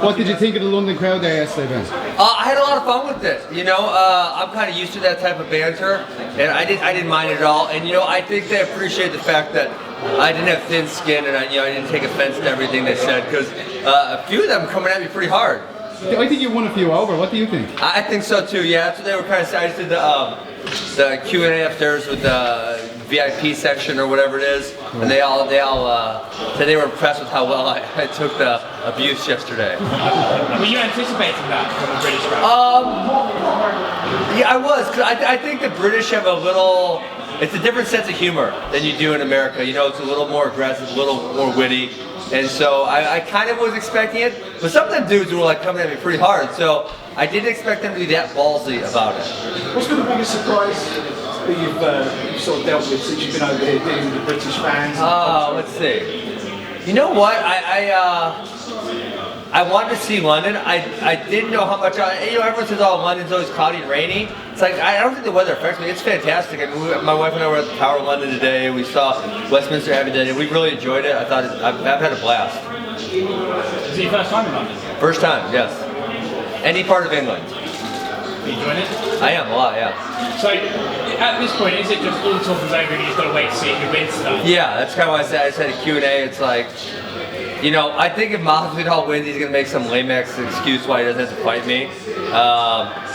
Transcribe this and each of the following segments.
What did you think of the London crowd there yesterday, Ben? I had a lot of fun with it. You know, I'm kind of used to that type of banter, and I didn't mind it at all. And you know, I think they appreciate the fact that I didn't have thin skin, and I didn't take offense to everything they said, because a few of them coming at me pretty hard. I think you won a few over. What do you think? I think so too. Yeah, that's what they were kind of saying. I just did the Q&A upstairs with the VIP section or whatever it is, and they all said they were impressed with how well I took the abuse yesterday. Were you anticipating that from the British crowd? Yeah, I was, because I think the British have a little. It's a different sense of humor than you do in America. You know, it's a little more aggressive, a little more witty. And so I kind of was expecting it, but some of them dudes were like coming at me pretty hard. So I didn't expect them to be that ballsy about it. What's been the biggest surprise that you've sort of dealt with since you've been over here dealing with the British fans? Let's see. You know what? I wanted to see London. I didn't know how much. Everyone says, "Oh, London's always cloudy and rainy." It's like I don't think the weather affects me. It's fantastic. I mean, my wife and I were at the Tower of London today. We saw Westminster Abbey today. We really enjoyed it. I've had a blast. Is it your first time in London? First time, yes. Any part of England. Are you enjoying it? I am a lot, yeah. So at this point, is it just all the talk is over and you just got to wait to see who wins stuff? Yeah, that's kind of what I said. I said a Q&A. It's like, you know, I think if Masvidal wins, he's gonna make some lame-ass excuse why he doesn't have to fight me.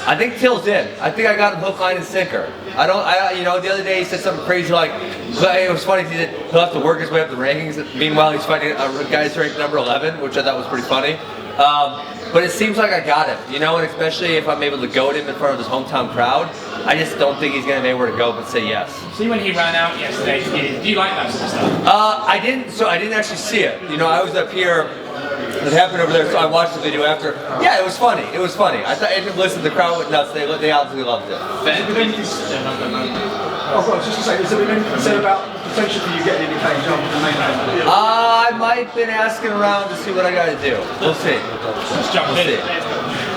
I think Till's in. I think I got him hook, line, and sinker. You know, the other day he said something crazy like, it was funny. He said he'll have to work his way up the rankings. Meanwhile, he's fighting a guy's ranked number 11, which I thought was pretty funny. But it seems like I got him, you know, and especially if I'm able to goad him in front of his hometown crowd, I just don't think he's gonna have anywhere to go but say yes. See, when he ran out yesterday, do you like that sort of stuff? I didn't actually see it. You know, I was up here. It happened over there, so I watched the video after. Yeah, it was funny. It was funny. I listen, the crowd went nuts. They obviously loved it. Oh, I was just going to say, has there been anything said about potential for you getting in the cage after the main event? I might have been asking around to see what I got to do. We'll see. Just jump in.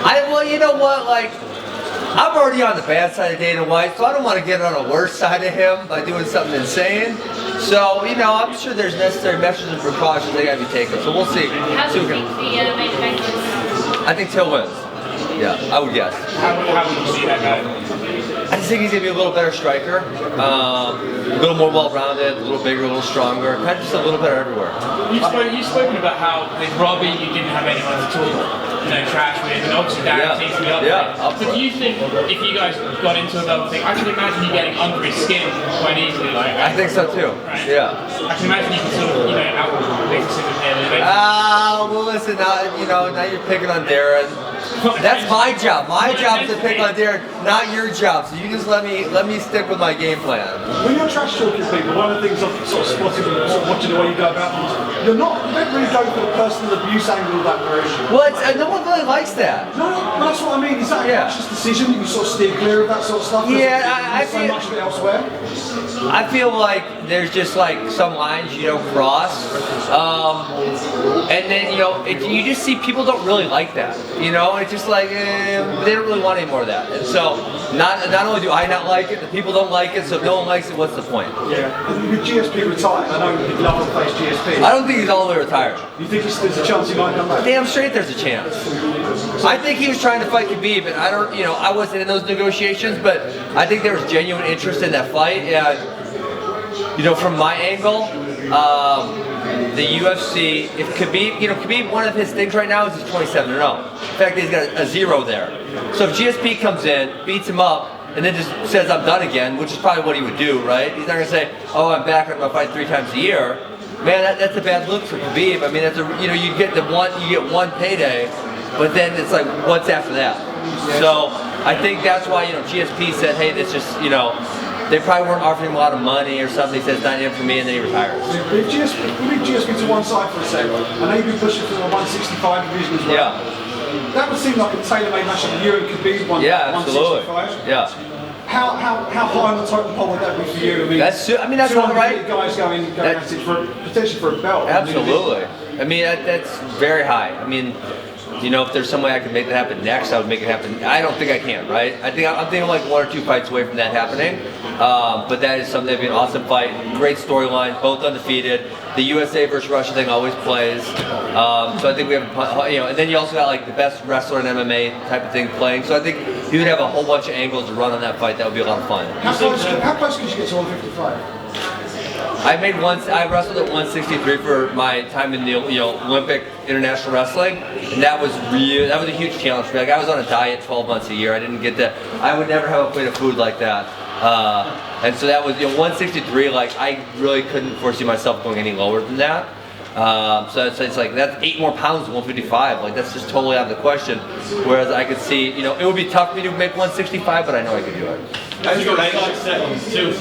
Well, you know what? Like, I'm already on the bad side of Dana White, so I don't want to get on the worst side of him by doing something insane. So, you know, I'm sure there's necessary measures and precautions that got to be taken. So we'll see. How do you think the main event is? I think Till wins. Yeah, I would guess. How would you see that guy? I just think he's going to be a little better striker, a little more well-rounded, a little bigger, a little stronger, kind of just a little better everywhere. You've spoken about how with Robbie you didn't have anyone to talk, trash with, and obviously Darren seems to be up for it. But do you think if you guys got into another thing, I can imagine you getting under his skin quite easily. I think so too. Right? Yeah. I can imagine you can sort of, out-mix him here a little bit. Well, listen, now you're picking on Darren. That's my job. My job is to pick on Darren, not your job. So you just let me stick with my game plan. When you're trash talking people, one of the things I've sort of spotted when sort of watching the way you go about things, you don't really go for the personal abuse angle of that version. Well, no one really likes that. No, that's what I mean. Is that a conscious decision that you sort of steer clear of that sort of stuff? Yeah, I so much of it elsewhere. I feel like there's just like some lines you don't cross, and then you just see people don't really like that. It's just like they don't really want any more of that. And so not only do I not like it, the people don't like it. So if no one likes it, what's the point? Yeah. With GSP retired, I know you'd love to face GSP. I don't think he's all the way retired. You think there's a chance he might come back? Damn straight there's a chance. I think he was trying to fight Khabib, and I wasn't in those negotiations, but I think there was genuine interest in that fight. And from my angle, the UFC, if Khabib, one of his things right now is he's 27-0. In fact, he's got a 0 there. So if GSP comes in, beats him up, and then just says I'm done again, which is probably what he would do, right? He's not gonna say, oh, I'm back, I'm gonna fight 3 times a year. Man, that's a bad look for Khabib. I mean, that's you get one payday, but then it's like, what's after that? So I think that's why GSP said, hey, this just they probably weren't offering him a lot of money or something. He says, not in for me, and then he retires. Leave GSP to one side for a second. I know you've been pushing for the 165 division as well. Yeah. That would seem like a tailor-made match of you and Khabib 165. Yeah, absolutely. Yeah. How high on the totem pole would that be for you? That's all right. Guys going at it potentially for a belt. Absolutely. I mean, that's very high. I mean, You know, if there's some way I could make that happen next, I would make it happen. I don't think I can, right? I'm thinking like 1 or 2 fights away from that happening. But that is something that'd be an awesome fight. Great storyline, both undefeated. The USA versus Russia thing always plays. So I think we have, you know, and then you also got like the best wrestler in MMA type of thing playing. So I think you would have a whole bunch of angles to run on that fight. That would be a lot of fun. How close could you get to 155? I wrestled at 163 for my time in the Olympic international wrestling, and that was a huge challenge for me. Like I was on a diet 12 months a year. I didn't get that. I would never have a plate of food like that. And so that was 163. Like I really couldn't foresee myself going any lower than that. So it's like that's 8 more pounds than 155. Like that's just totally out of the question. Whereas I could see, it would be tough for me to make 165, but I know I could do it. As you got 5 seconds too,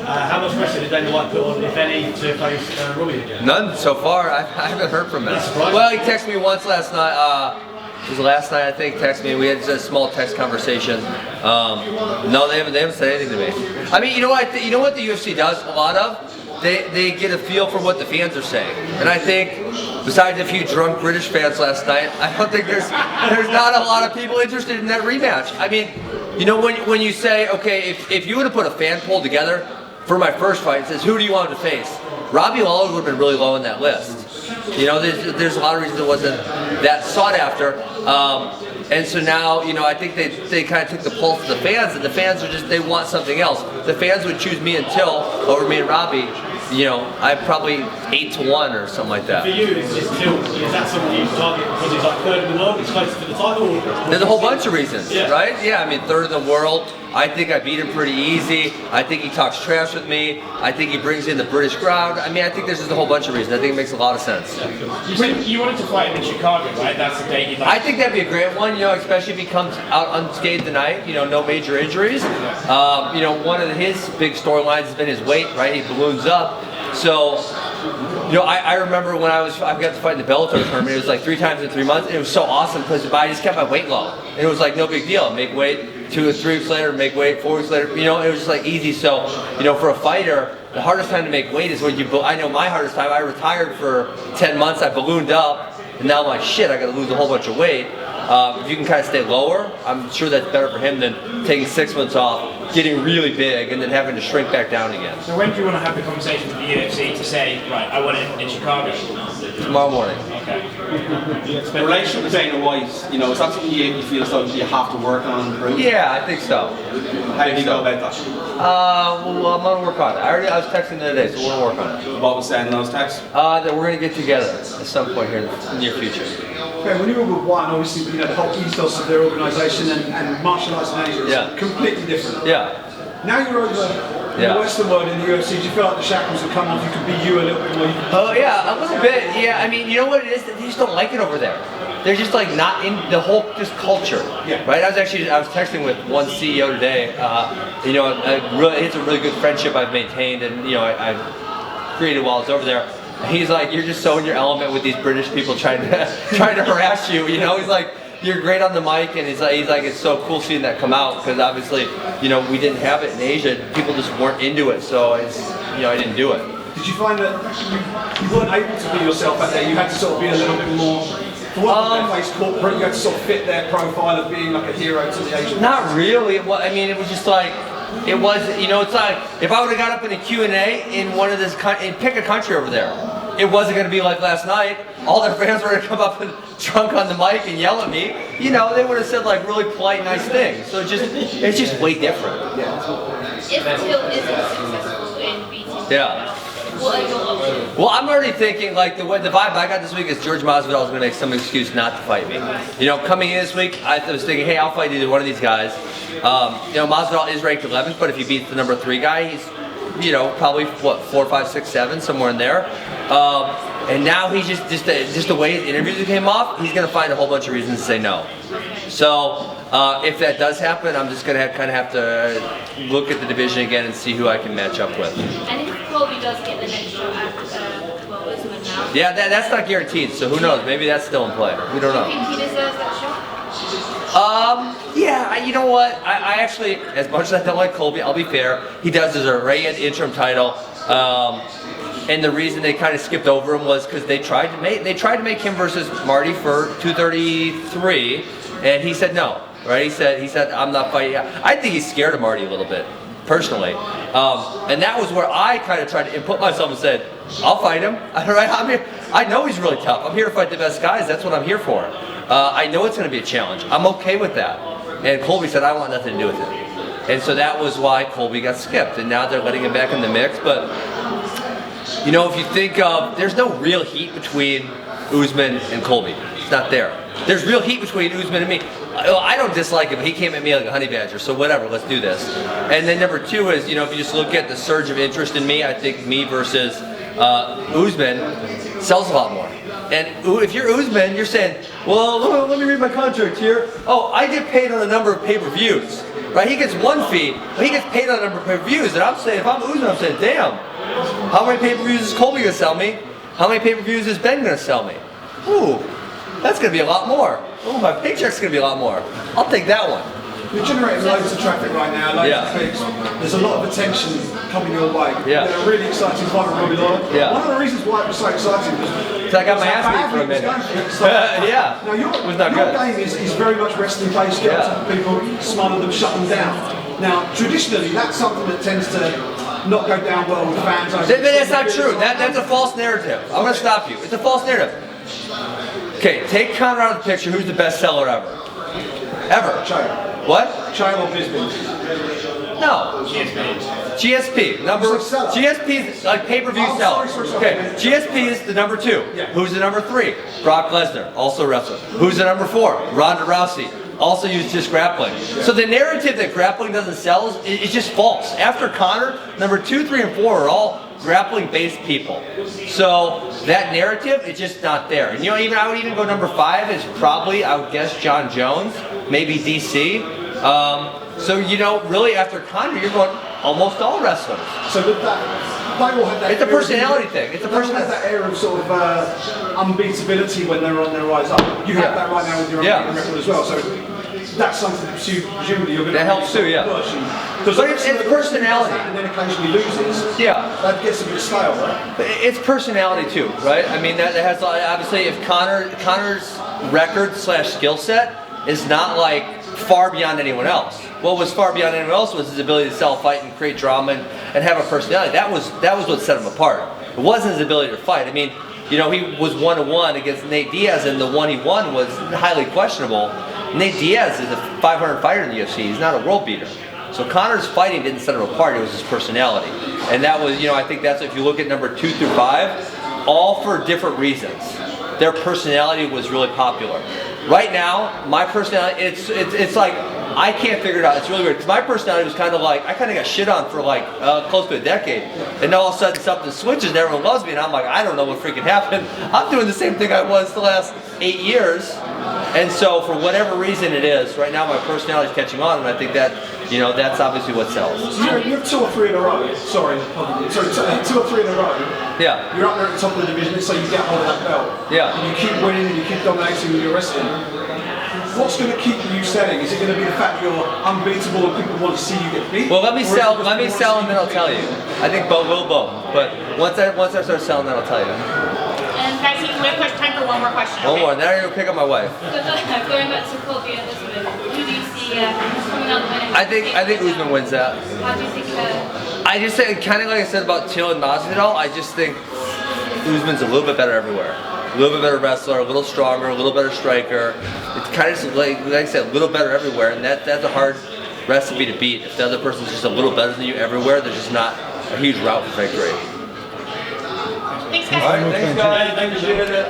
how much pressure did Dana White put on, if any, to face Robbie again? None so far. I haven't heard from him. Well, he texted me once last night. It was last night, I think. Texted me. We had just a small text conversation. No, they haven't said anything to me. I mean, you know what the UFC does a lot of. They get a feel for what the fans are saying, and I think besides a few drunk British fans last night, I don't think there's not a lot of people interested in that rematch. I mean, when you say, okay, if you would have put a fan poll together for my first fight, it says who do you want to face, Robbie Lawler would have been really low on that list. There's a lot of reasons it wasn't that sought after. And so now, I think they kind of took the pulse of the fans, and the fans are they want something else. The fans would choose me and Till over me and Robbie. I'm probably 8-1 or something like that. For you, is Till, is that something you target because he's like 3rd in the world, he's close to the title? There's a whole bunch of reasons, right? Yeah, I mean, 3rd in the world. I think I beat him pretty easy. I think he talks trash with me. I think he brings in the British crowd. I mean, I think there's just a whole bunch of reasons. I think it makes a lot of sense. You said you wanted to fight him in Chicago, right? That's the day you'd like. I think that'd be a great one, especially if he comes out unscathed tonight, no major injuries. One of his big storylines has been his weight, right? He balloons up. So, I remember when I got to fight in the Bellator tournament, it was like 3 times in 3 months, and it was so awesome because I just kept my weight low. And it was like no big deal. Make weight 2 or 3 weeks later, make weight 4 weeks later. It was just like easy. So, for a fighter, the hardest time to make weight is when I know my hardest time, I retired for 10 months, I ballooned up, and now I'm like, shit, I gotta lose a whole bunch of weight. If you can kind of stay lower, I'm sure that's better for him than taking 6 months off, getting really big, and then having to shrink back down again. So when do you want to have the conversation with the UFC to say, right, I want it in Chicago? Tomorrow morning. Okay. The relationship with Dana White, is that something you feel as though you have to work on? Improve? Yeah, I think so. How do you go about that? Well, I'm gonna work on it. I was texting the other day, so we're gonna work on it. What was said in those texts? That we're gonna get together at some point here in the near future. Okay, when you were with White, obviously, the whole ethos of their organisation and martial arts in Asia is completely different. Yeah. Now you're over in the Western world in the UFC. Do you feel like the shackles have come off? You can be you a little bit more. Oh yeah, a little bit. Yeah, I mean, you know what it is? They just don't like it over there. They're just like not in the whole culture. Yeah. Right. I was texting with one CEO today. It's a really good friendship I've maintained, and I've created while I was over there. He's like, you're just so in your element with these British people trying to harass you. He's like, you're great on the mic, and he's like, it's so cool seeing that come out because obviously, we didn't have it in Asia. People just weren't into it, so I didn't do it. Did you find that you weren't able to be yourself out there? You had to sort of be a little bit more. For what their face corporate, you had to sort of fit their profile of being like a hero to the Asian. Not really. It was just like. It was, it's like, if I would have got up in a Q&A in one of this, and pick a country over there, it wasn't going to be like last night. All their fans were going to come up and drunk on the mic and yell at me. They would have said like really polite, nice things. So it's just way different. If Till isn't successful in beating, what are your options? Well, I'm already thinking like the vibe I got this week is George Masvidal is going to make some excuse not to fight me. Coming in this week, I was thinking, hey, I'll fight either one of these guys. Masvidal is ranked 11th, but if he beats the number 3 guy, he's probably 4, 5, 6, 7, somewhere in there. And now he's just the way his interviews came off, he's going to find a whole bunch of reasons to say no. So if that does happen, I'm just going to kind of have to look at the division again and see who I can match up with. And if Colby does get the next shot at Usman now? Yeah, that's not guaranteed, so who knows? Maybe that's still in play. We don't know. Do you think he deserves that shot? Yeah, you know what? I actually, as much as I don't like Colby, I'll be fair, he does deserve it, right? He had the interim title. And the reason they kind of skipped over him was because they tried to make him versus Marty for 233, and he said no. Right? He said I'm not fighting. I think he's scared of Marty a little bit, personally. And that was where I kind of tried to input myself and said, I'll fight him. Right? I'm here. I know he's really tough. I'm here to fight the best guys. That's what I'm here for. I know it's going to be a challenge. I'm okay with that. And Colby said, I want nothing to do with it. And so that was why Colby got skipped. And now they're letting him back in the mix. But, you know, if you think of, there's no real heat between Usman and Colby. It's not there. There's real heat between Usman and me. I don't dislike him. He came at me like a honey badger, so whatever, let's do this. And then number two is, you know, if you just look at the surge of interest in me, I think me versus Usman sells a lot more. And if you're Usman, you're saying, well, let me read my contract here. Oh, I get paid on a number of pay-per-views. Right? He gets one fee, but he gets paid on a number of pay-per-views. And I'm saying, if I'm Usman, I'm saying, damn, how many pay-per-views is Colby going to sell me? How many pay-per-views is Ben going to sell me? Ooh, that's going to be a lot more. Ooh, my paycheck's going to be a lot more. I'll take that one. You're generating loads of traffic right now, loads of clicks. There's a lot of attention coming your way. Yeah. You're a really exciting fight with Robbie Lawler. Yeah. One of the reasons why it was so exciting was I got my ass beat for a minute. Yeah. Now your game is very much wrestling based. Get on top of people, smother them, shut them down. Now traditionally that's something that tends to not go down well with fans. That's not true. That's a false narrative. I'm going to stop you. It's a false narrative. Okay, take Conor out of the picture. Who's the best seller ever? Ever. Chael. What? Chael or Bisping? No. GSP. GSP is like pay-per-view seller. Okay. GSP is the number 2. Yeah. Who's the number 3? Brock Lesnar, also wrestler. Who's the number 4? Ronda Rousey. Also used just grappling. So the narrative that grappling doesn't sell is just false. After Conor, number 2, 3, and 4 are all grappling-based people. So that narrative is just not there. And you know, I would even go number 5 is probably, I would guess, John Jones, maybe DC. So you know, really after Conor, you're going almost all wrestlers. So with that, they all have that. It's a personality thing. It's a personality. They all have that air of sort of unbeatability when they're on their rise up. You have that right now with your own record as well. So that's something that presumably you're going to. That helps too, yeah. Because it's personality. And then occasionally loses. Yeah. That gets a bit stale, right? It's personality too, right? I mean, that has obviously if Conor's record / skill set is not like far beyond anyone else. What was far beyond anyone else was his ability to sell a fight and create drama and have a personality. That was what set him apart. It wasn't his ability to fight. I mean, you know, he was 1-1 against Nate Diaz, and the one he won was highly questionable. Nate Diaz is a 500 fighter in the UFC. He's not a world beater. So Conor's fighting didn't set him apart. It was his personality, and that was, you know, I think that's if you look at number 2 through 5, all for different reasons. Their personality was really popular. Right now, my personality, it's like, I can't figure it out. It's really weird, because my personality was kind of like, I kind of got shit on for like close to a decade. And all of a sudden something switches and everyone loves me, and I'm like, I don't know what freaking happened. I'm doing the same thing I was the last 8 years. And so for whatever reason it is, right now my personality is catching on, and I think that, you know, that's obviously what sells. So you have 2 or 3 in a row. Sorry, 2 or 3 in a row. Yeah. You're up there at the top of the division, so you get hold of that belt. Yeah. And you keep winning and you keep dominating with your wrestling. What's going to keep you selling? Is it going to be the fact that you're unbeatable and people want to see you get beat? Well, let me sell and then I'll tell you. I think both. But once I start selling, then I'll tell you. Guys, we have time for one more question. One more. Now you're gonna pick up my wife. Going back to Colby and Usman, who do you see coming out winning? I think Usman wins that. How do you think? I just say, kind of like I said about Till and Masvidal, I just think Usman's a little bit better everywhere. A little bit better wrestler, a little stronger, a little better striker. It's kind of just like I said, a little better everywhere, and that's a hard recipe to beat. If the other person's just a little better than you everywhere, there's just not a huge route for victory. Thanks, guys. All right, thanks, guys. Appreciate it.